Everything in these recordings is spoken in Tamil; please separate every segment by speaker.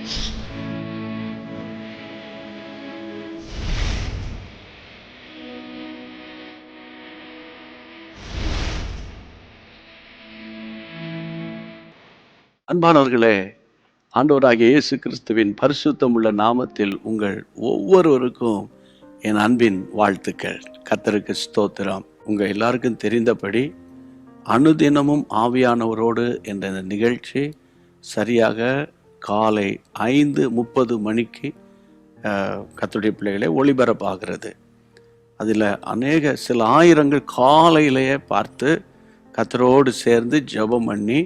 Speaker 1: அன்பானவர்களே, ஆண்டவராகிய இயேசு கிறிஸ்துவின் பரிசுத்தம் உள்ள நாமத்தில் உங்கள் ஒவ்வொருவருக்கும் என் அன்பின் வாழ்த்துக்கள். கர்த்தருக்கு ஸ்தோத்திரம். உங்கள் எல்லாருக்கும் தெரிந்தபடி அனுதினமும் ஆவியானவரோடு என்ற இந்த நிகழ்ச்சி சரியாக காலை 5:30 மணிக்கு கர்த்தருடைய பிள்ளைகளை ஒளிபரப்பாகிறது. அதில் சில ஆயிரங்கள் காலையிலேயே பார்த்து கர்த்தரோடு சேர்ந்து ஜெபம் பண்ணி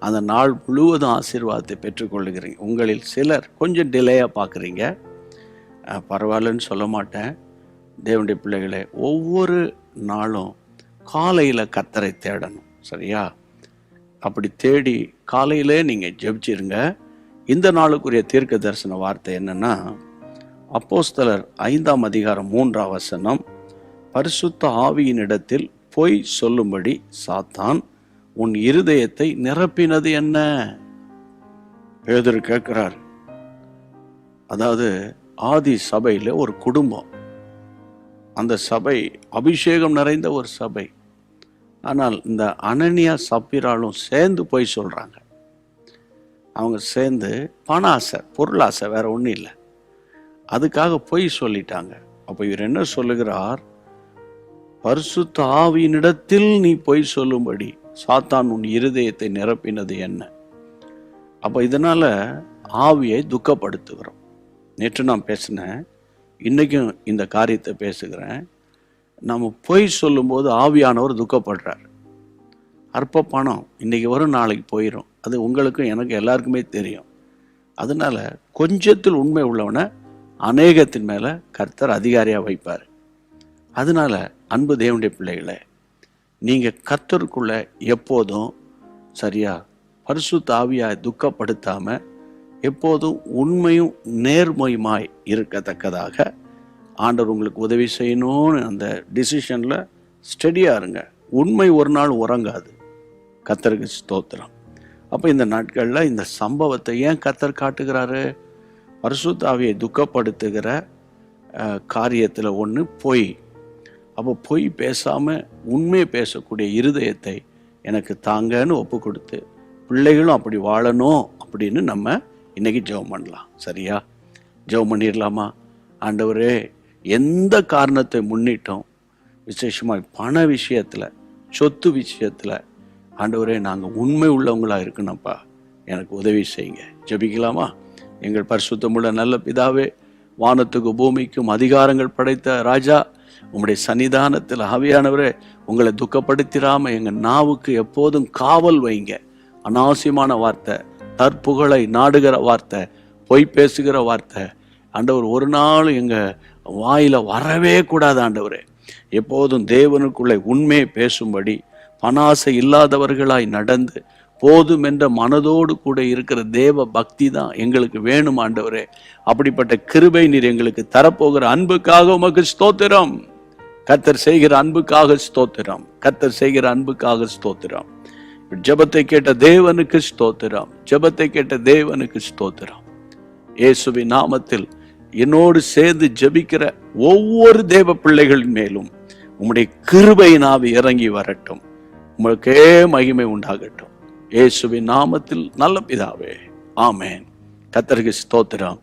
Speaker 1: அந்த நாள் முழுவதும் ஆசீர்வாதத்தை பெற்றுக்கொள்ளுகிறீங்க. உங்களில் சிலர் கொஞ்சம் டிலேயாக பார்க்குறீங்க. பரவாயில்லன்னு சொல்ல மாட்டேன். தேவனுடைய பிள்ளைகளை ஒவ்வொரு நாளும் காலையில் கர்த்தரை தேடணும், சரியா? அப்படி தேடி காலையிலே நீங்கள் ஜெபிச்சிருங்க. இந்த நாளுக்குரிய தீர்க்க தரிசன வார்த்தை என்னன்னா, அப்போஸ்தலர் 5ஆம் அதிகாரம் 3ஆம் வசனம், பரிசுத்த ஆவியினிடத்தில் பொய் சொல்லும்படி சாத்தான் உன் இருதயத்தை நிரப்பினது என்ன? பேதுரு கேட்கிறார். அதாவது ஆதி சபையில் ஒரு குடும்பம், அந்த சபை அபிஷேகம் நிறைந்த ஒரு சபை. ஆனால் இந்த அனனியா சப்பீராலும் சேர்ந்து போய் சொல்றாங்க. அவங்க சேர்ந்து பண ஆசை, பொருளாசை, வேற ஒன்றும் இல்லை, அதுக்காக பொய் சொல்லிட்டாங்க. அப்போ இவர் என்ன சொல்லுகிறார்? பரிசுத்த ஆவியினிடத்தில் நீ பொய் சொல்லும்படி சாத்தான் உன் இருதயத்தை நிரப்பினது என்ன? அப்போ இதனால ஆவியை துக்கப்படுத்துகிறோம். நேற்று நான் பேசினேன், இன்னைக்கும் இந்த காரியத்தை பேசுகிறேன். நம்ம பொய் சொல்லும்போது ஆவியானவர் துக்கப்படுறார். அற்ப பணம் இன்னைக்கு வரும், நாளைக்கு போயிடும். அது உங்களுக்கும் எனக்கு எல்லாருக்குமே தெரியும். அதனால கொஞ்சத்தில் உண்மை உள்ளவனை அநேகத்தின் மேல கர்த்தர் அதிகாரியா வைப்பார். அதனால அன்பு தேவனுடைய பிள்ளைகளை, நீங்க கர்த்தருக்குள்ள எப்போதும் சரியா பரிசுத்த ஆவியாய் துக்கப்படுத்தாம எப்போதும் உண்மையும் நேர்மையுமாய் இருக்கத்தக்கதாக ஆண்டவர் உங்களுக்கு உதவி செய்யணும்னு அந்த டிசிஷன்ல ஸ்டெடியா இருங்க. உண்மை ஒரு நாள் உறங்காது. கர்த்தருக்கு ஸ்தோத்திரம். அப்போ இந்த நாட்களில் இந்த சம்பவத்தை ஏன் கர்த்தர் காட்டுகிறாரு? பரிசுத்த ஆவியை துக்கப்படுத்துகிற காரியத்தில் ஒன்று பொய். அப்போ பொய் பேசாமல் உண்மையை பேசக்கூடிய இருதயத்தை எனக்கு தாங்கன்னு ஒப்பு கொடுத்து பிள்ளைகளும் அப்படி வாழணும் அப்படின்னு நம்ம இன்னைக்கு ஜெபம் பண்ணலாம், சரியா? ஜெபம் பண்ணிடலாமா? ஆண்டவரே, எந்த காரணத்தை முன்னிட்டோம், விசேஷமாக பண விஷயத்தில், சொத்து விஷயத்தில், ஆண்டவரே நாங்கள் உண்மை உள்ளவங்களாக இருக்கணும்ப்பா, எனக்கு உதவி செய்யுங்க. ஜெபிக்கலாமா? எங்கள் பரிசுத்தமுள்ள நல்ல பிதாவே, வானத்துக்கு பூமிக்கும் அதிகாரங்கள் படைத்த ராஜா, உங்களுடைய சன்னிதானத்தில் ஆவியானவரே உங்களை துக்கப்படுத்திடாம எங்கள் நாவுக்கு எப்போதும் காவல் வைங்க. அநாவசியமான வார்த்தை, தற்புகழை நாடுகிற வார்த்தை, பொய் பேசுகிற வார்த்தை ஆண்டவர் ஒரு நாள் எங்கள் வாயில வரவே கூடாது. ஆண்டவரே, எப்போதும் தேவனுக்குள்ளே உண்மையை பேசும்படி பணாசை இல்லாதவர்களாய் நடந்து போதும் என்ற மனதோடு கூட இருக்கிற தேவ பக்தி தான் எங்களுக்கு வேணும். ஆண்டவரே, அப்படிப்பட்ட கிருபை நீர் எங்களுக்கு தரப்போகிற அன்புக்காக உமக்கு ஸ்தோத்திரம். கர்த்தர் செய்கிற அன்புக்காக ஸ்தோத்திரம். கர்த்தர் செய்கிற அன்புக்காக ஸ்தோத்திரம். ஜெபத்தை கேட்ட தேவனுக்கு ஸ்தோத்திரம். ஜெபத்தை கேட்ட தேவனுக்கு ஸ்தோத்திரம். இயேசுவின் நாமத்தில் என்னோடு சேர்ந்து ஜெபிக்கிற ஒவ்வொரு தேவ பிள்ளைகளின் மேலும் உம்முடைய கிருபையின் ஆவி இறங்கி வரட்டும். உங்களுக்கே மகிமை உண்டாகட்டும். இயேசுவின் நாமத்தில் நல்ல பிதாவே, ஆமேன். கர்த்தருக்கு ஸ்தோத்திரம்.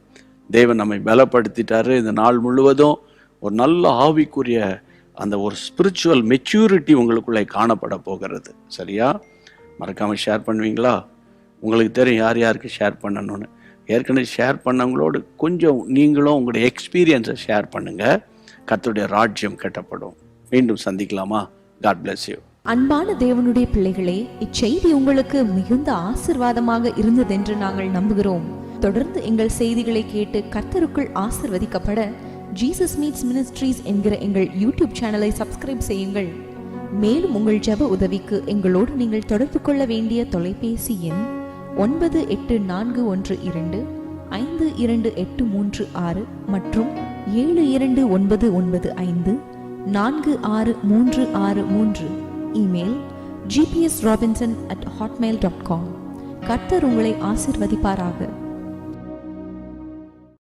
Speaker 1: தேவன் நம்மை பலப்படுத்திட்டாரு. இந்த நாள் முழுவதும் ஒரு நல்ல ஆவிக்குரிய அந்த ஒரு ஸ்பிரிச்சுவல் மெச்சூரிட்டி உங்களுக்குள்ளே காணப்பட போகிறது, சரியா? மறக்காம ஷேர் பண்ணுவீங்களா? உங்களுக்கு தெரியும் யார் யாருக்கு ஷேர் பண்ணணும்னு. ஏற்கனவே ஷேர் பண்ணவங்களோடு கொஞ்சம் நீங்களும் உங்களுடைய எக்ஸ்பீரியன்ஸை ஷேர் பண்ணுங்க. கர்த்தருடைய ராஜ்யம் கட்டப்படும். மீண்டும் சந்திக்கலாமா? God bless you.
Speaker 2: அன்பான தேவனுடைய பிள்ளைகளே, இச்செய்தி உங்களுக்கு மிகுந்த ஆசீர்வாதமாக இருந்ததென்று நாங்கள் நம்புகிறோம். தொடர்ந்து எங்கள் செய்திகளை கேட்டு கர்த்தருக்குள் ஆசீர்வதிக்கப்பட ஜீசஸ் மீட்ஸ் மினிஸ்ட்ரீஸ் என்கிற எங்கள் யூடியூப் சேனலை சப்ஸ்கிரைப் செய்யுங்கள். மேலும் உங்கள் ஜெப உதவிக்கு எங்களோடு நீங்கள் தொடர்பு கொள்ள வேண்டிய தொலைபேசி எண் 9842252836 மற்றும் 7299546363. Email gpsrobinson@hotmail.com. கர்த்தர் உங்களை ஆசீர்வதிப்பாராக.